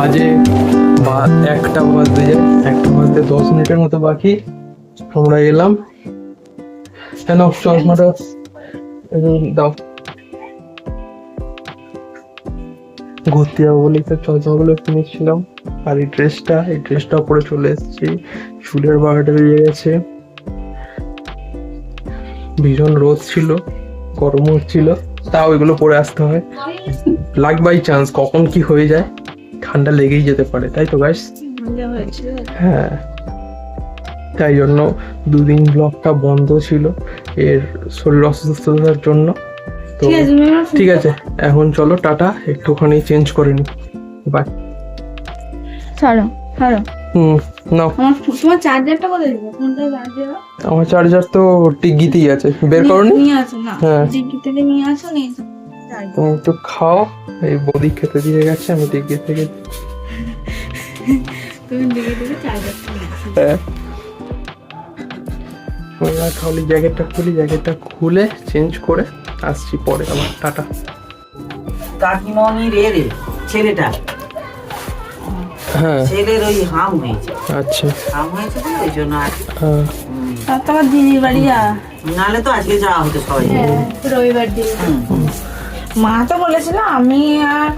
বাজে একটা বাজতে যায়, 10 মিনিটের মতো বাকি। আমরা এলাম। কেন চশমাটা দাও, ঘুরতে যাবো বলে চশমাগুলো কিনেছিলাম। আর এই ড্রেসটা পরে চলে এসেছি। চুলের বাগাটা বেরিয়ে গেছে। ভীষণ রোদ ছিল, গরম হচ্ছিল, তাও এগুলো পরে আসতে হয়। লাক বাই চান্স কখন কি হয়ে যায়, ঠান্ডা লেগেই যেতে পারে, তাই তো গাইস? হ্যাঁ, তাই জন্য 2 দিন ব্লগটা বন্ধ ছিল এর শরীর অসুস্থতার জন্য। তো ঠিক আছে, এখন চলো টাটা, একটুখানি চেঞ্জ করে নি। বাই। নাও। তোমার চার্জারটা কোথায় দিবো? কোনটা চার্জার? আমার চার্জার তো টিগিতেই আছে, বের করনি? নিয়ে আসো না, হ্যাঁ, টিগি থেকে নিয়ে আসো, নিয়ে এসো। তুমি একটু খাও, এই বৌদি খেতে দিয়ে গেছে, আমি টিগি থেকে। তুমি টিগি থেকে চার্জারটা নিয়ে আসো। হ্যাঁ, তাহলে জ্যাকেটটা খুলে চেঞ্জ করে আসছি পরে আবার। টাটা। কাকিমণি রে ছেলেটা, হ্যাঁ, ছেলের ওই হাম হয়েছে, আচ্ছা, হাম হয়েছে তো ওই জন্য আর হ্যাঁ। তার তো আমার দিদির বাড়ি নাহলে তো আজকে যাওয়া হতো সবাই। রবিবার দিন। মা তো বলেছিল আমি আর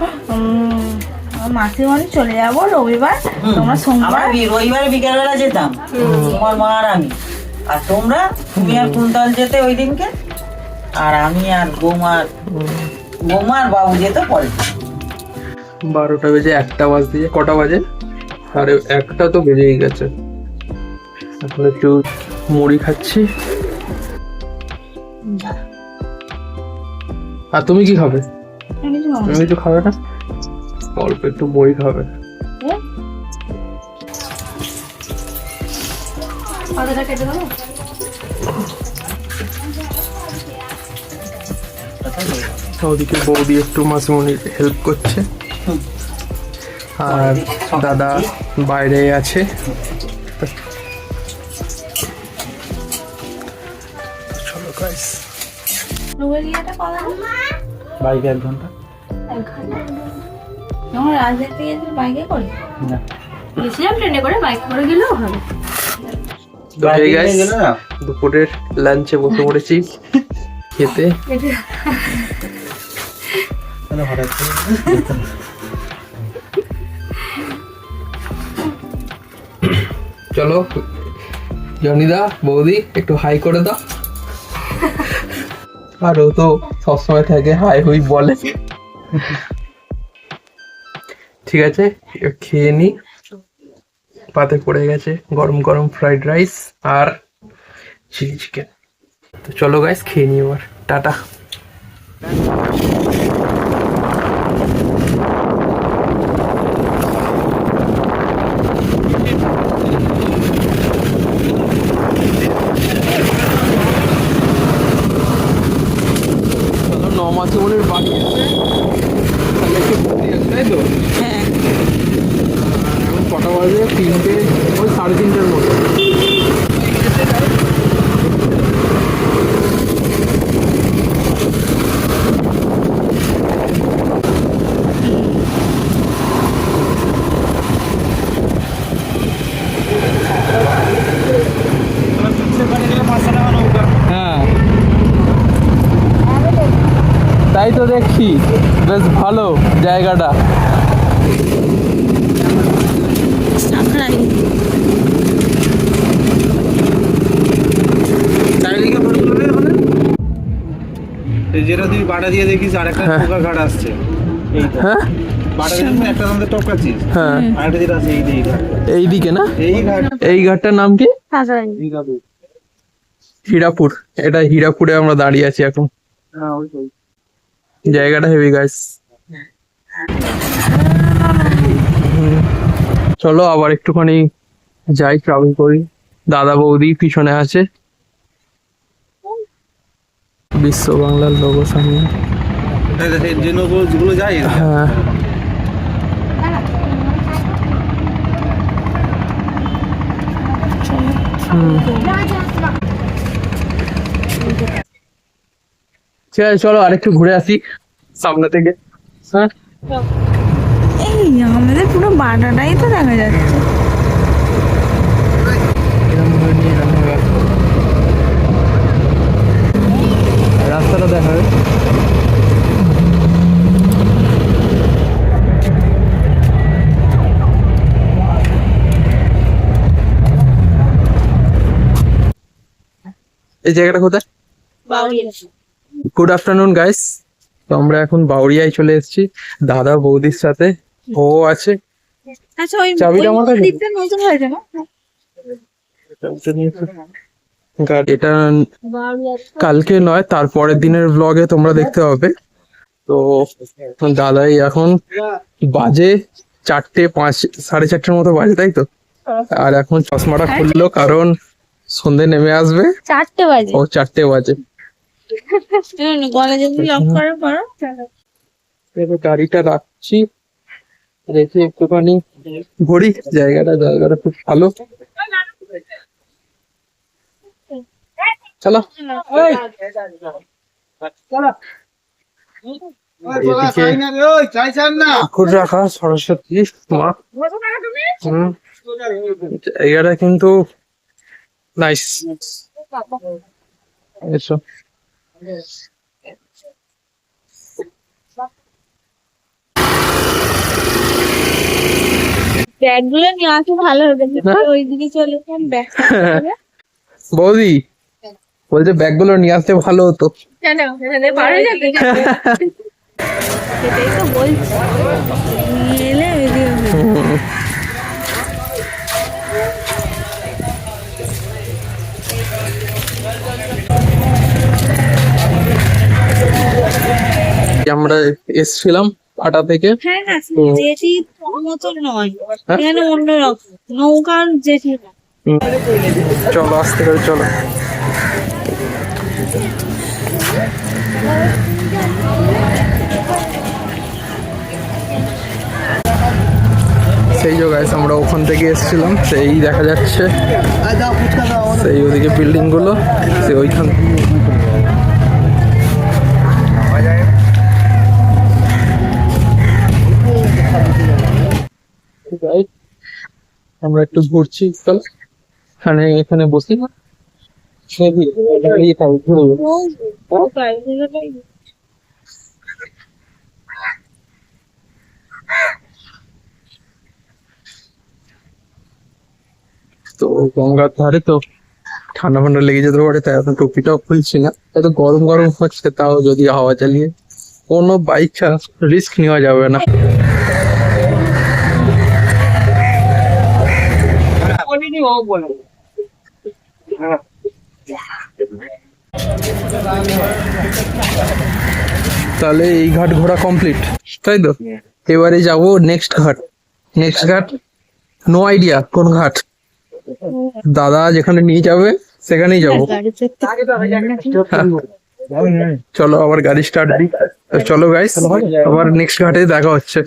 মাসির বাড়ি চলে যাবো রবিবার, তোমরা সোমবার। আমরা রবিবারে বিকেলবেলা যেতাম, তোমার মা আর আমি। আর তোমরা, তুমি আর কুন্তল যেতে ওই দিনকে, আর আমি আর বৌমা আর বাবু যেত পরে। 12টা বেজে 1টা বাজতে যায়, কটা বাজে? আরে 1টা তো বেজেই গেছে। এখন একটু মুড়ি খাচ্ছি। আর তুমি কি খাবে? তুমি কিছু খাবে না? অল্প একটু মুড়ি খাবে। কথাটা কেটে দেবো। ওদিকে বৌদি একটু মাসিমণির হেল্প করছে, আর দাদা বাইরে আছে। চলো গাইস, বাইকে 1 ঘন্টা। যখন রাজধানী থেকে বাইকে করে গেছিলাম, ট্রেনে করে, বাইক করে গেলেও হবে। দুপুরের লাঞ্চে বসে পড়েছি খেতে। চলো জনিদা, বৌদি একটু হাই করে দাও। আর ও তো সবসময় থাকে হাই হুই বলে। ঠিক আছে, খেয়ে নি। পাতে পড়ে গেছে গরম গরম ফ্রাইড রাইস আর চিলি চিকেন। তো চলো গাইস, খেয়ে নি এবার। টাটা। মাসিমণির বাড়ি এসে তাই তো? হ্যাঁ, এখন কটা বাজে? 3টে, ওই 3:30টার মতো। হ্যাঁ, তাই তো দেখছি, বেশ ভালো জায়গাটা। যেটা তুই বাটা দিয়ে দেখিস, আর একটা পোকা ঘাট আসছে। হ্যাঁ, বাটা দিয়ে একটা দামে টপকাচ্ছিস, হ্যাঁ, আরেকটা যেটা আছে এই ঘাট, এইদিকে না? এই ঘাট, এই ঘাটটার নাম কি? এই ঘাট। হীরাপুর। এটা হীরাপুরে আমরা দাঁড়িয়ে আছি এখন। হ্যাঁ, ওই জায়গাটা হেভি গাইস। চলো আবার একটুখানি যাই, ট্রাভেল করি। দাদা বৌদি পিছনে আছে, বিশ্ব বাংলার লোগো সামনে। যে নৌকো যেগুলো যায়, হ্যাঁ, ঠিক আছে, চলো আরেকটু ঘুরে আসি সামনে থেকে। হ্যাঁ, এই আমাদের পুরো বাটাটাই তো দেখা যাচ্ছে। রাস্তাটা দেখা হয়। এই জায়গাটা কোথায়? Good afternoon guys. তো আমরা এখন বাউরিয়ায় চলে এসেছি দাদা বৌদির সাথে। ও আছে। আচ্ছা ওই চাবিটা আমার কাছে? দিকটা নতুন হয়েছে না? এটা কালকে নয়, তারপরের দিনের ব্লগে তোমরা দেখতে পাবে। তো দাদাই এখন বাজে 4:05, 4:30 মতো বাজে, তাই তো? আর এখন চশমাটা খুললো কারণ সন্ধে নেমে আসবে। 4টে বাজে। ও 4টে বাজে। গলা যদি লক করে করো। এবার গাড়িটা রাখছি, রেখে একটুখানি ঘুরি। জায়গাটা খুব ভালো। চলো। এদিকে ঠাকুর রাখা, সরস্বতী মা। জায়গাটা কিন্তু নাইস। এসো। ব্যাগগুলো নিয়ে আসলে ভালো হবে, ওইদিকে চলে যান ব্যাগ। বৌদি বলছে ব্যাগগুলো নিয়ে আসতে ভালো হতো। কেন পারে যাবে? সেটাই তো বলছি, নিয়ে এলে এগিয়ে হবে। আমরা এসছিলাম আটা থেকে। হ্যাঁ না, জেটি মতন নয়, এখানে অন্যরকম নৌকার জেটি। চলো আস্তে করে চলো। সেই জায়গায় আমরা ওখান থেকে এসেছিলাম, সেই দেখা যাচ্ছে সেই ওদিকে বিল্ডিং গুলো, সেই ওইখান আমরা একটু ঘুরছি। চল এখানে বসি। তো গঙ্গার ধারে তো ঠান্ডা ফান্ডা লেগে যেতে পারে, তাই এখন টুপিটাও খুলছি না। এত গরম গরম হচ্ছে, তাও যদি হাওয়া চালিয়ে কোনো বাইক রিস্ক নেওয়া যাবে না। তাহলে এই ঘাট ঘোরা কমপ্লিট, তাই তো? এবারে যাব নেক্সট ঘাট। নেক্সট ঘাট নো আইডিয়া কোন ঘাট। দাদা যেখানে নিয়ে যাবে সেখানেই যাবো। চলো আবার গাড়ি স্টার্ট দিই। চলো গাইস, আবার নেক্সট ঘাটে দেখা হচ্ছে।